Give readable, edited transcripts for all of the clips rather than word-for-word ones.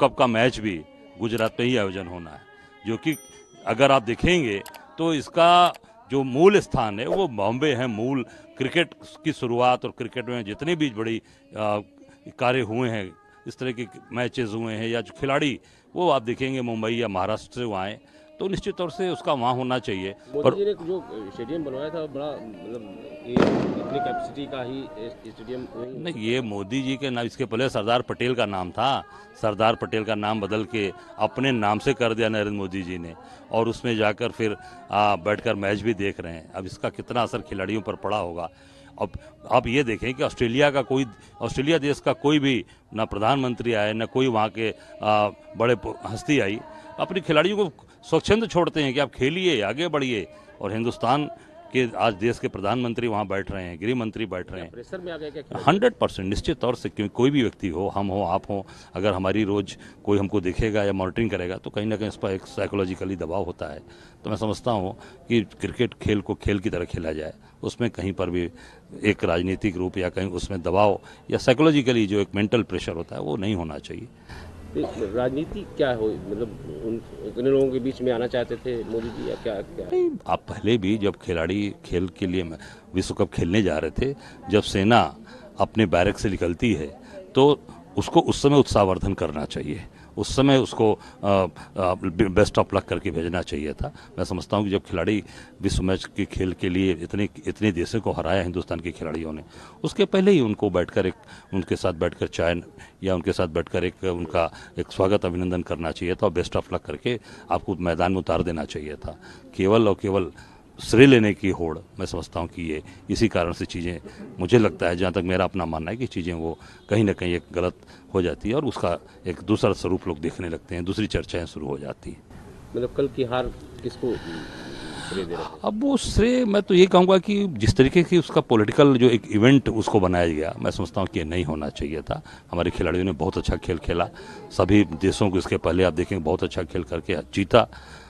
Cup का match भी गुजरात में ही आयोजन होना है, जो कि अगर आप देखेंगे तो इसका जो मूल स्थान है वो बॉम्बे है। मूल क्रिकेट की शुरुआत और क्रिकेट में जितने भी बड़ी कार्य हुए हैं, इस तरह के मैचेस हुए हैं या जो खिलाड़ी, वो आप देखेंगे मुंबई या महाराष्ट्र से वहाँ आए, तो निश्चित तौर से उसका वहाँ होना चाहिए। मोदी जी ने जो स्टेडियम बनवाया था बड़ा, मतलब ये इतनी कैपेसिटी का ही स्टेडियम नहीं, ये मोदी जी के नाम, इसके पहले सरदार पटेल का नाम था। सरदार पटेल का नाम बदल के अपने नाम से कर दिया नरेंद्र मोदी जी ने, और उसमें जाकर फिर बैठकर मैच भी देख रहे हैं। अब इसका कितना असर खिलाड़ियों पर पड़ा होगा। अब आप ये देखें कि ऑस्ट्रेलिया देश का कोई भी ना प्रधानमंत्री आए, ना कोई वहाँ के बड़े हस्ती आई, अपने खिलाड़ियों को स्वच्छंद छोड़ते हैं कि आप खेलिए, आगे बढ़िए। और हिंदुस्तान कि आज देश के प्रधानमंत्री वहाँ बैठ रहे हैं, गृह मंत्री बैठ रहे हैं। प्रेशर में आ गया क्या? 100% निश्चित तौर से, क्योंकि कोई भी व्यक्ति हो, हम हो, आप हो, अगर हमारी रोज कोई हमको देखेगा या मॉनिटरिंग करेगा तो कहीं ना कहीं इस पर एक साइकोलॉजिकली दबाव होता है। तो मैं समझता हूँ कि क्रिकेट खेल को खेल की तरह खेला जाए, उसमें कहीं पर भी एक राजनीतिक रूप या कहीं उसमें दबाव या साइकोलॉजिकली जो एक मेंटल प्रेशर होता है वो नहीं होना चाहिए। राजनीति क्या हो, मतलब इतने लोगों के बीच में आना चाहते थे मोदी जी, या क्या क्या? नहीं, आप पहले भी जब खिलाड़ी खेल के लिए विश्व कप खेलने जा रहे थे, जब सेना अपने बैरक से निकलती है तो उसको उस समय उत्साहवर्धन करना चाहिए, उस समय उसको बेस्ट ऑफ लक करके भेजना चाहिए था। मैं समझता हूँ कि जब खिलाड़ी विश्व मैच के खेल के लिए इतने देशों को हराया हिंदुस्तान के खिलाड़ियों ने, उसके पहले ही उनको बैठकर उनके साथ बैठकर चाय या उनके साथ बैठकर उनका एक स्वागत अभिनंदन करना चाहिए था, और बेस्ट ऑफ लक करके आपको मैदान में उतार देना चाहिए था। केवल और केवल श्रेय लेने की होड़, मैं समझता हूँ कि ये इसी कारण से चीज़ें, मुझे लगता है, जहाँ तक मेरा अपना मानना है, कि चीज़ें वो कहीं ना कहीं एक गलत हो जाती है और उसका एक दूसरा स्वरूप लोग देखने लगते हैं, दूसरी चर्चाएं शुरू हो जाती हैं। मतलब कल की हार किसको श्रेय दे रहे हैं? अब वो श्रेय मैं तो ये कहूँगा कि जिस तरीके की उसका पॉलिटिकल जो एक इवेंट उसको बनाया गया, मैं समझता हूँ कि ये नहीं होना चाहिए था। हमारे खिलाड़ियों ने बहुत अच्छा खेल खेला, सभी देशों को इसके पहले आप देखेंगे बहुत अच्छा खेल करके जीता,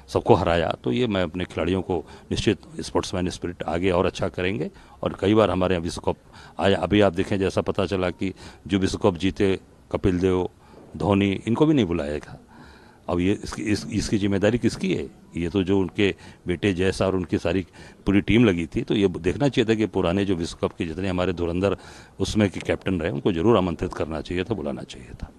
सबको हराया। तो ये मैं अपने खिलाड़ियों को निश्चित स्पोर्ट्समैन स्पिरिट आगे और अच्छा करेंगे। और कई बार हमारे यहाँ विश्व कप आया, अभी आप देखें जैसा पता चला कि जो विश्व कप जीते कपिल देव, धोनी, इनको भी नहीं बुलाएगा। अब ये इसकी जिम्मेदारी किसकी है? ये तो जो उनके बेटे जैसा और उनकी सारी पूरी टीम लगी थी, तो ये देखना चाहिए था कि पुराने जो विश्व कप के जितने हमारे धुरंधर उसमें के कैप्टन रहे, उनको जरूर आमंत्रित करना चाहिए था, बुलाना चाहिए था।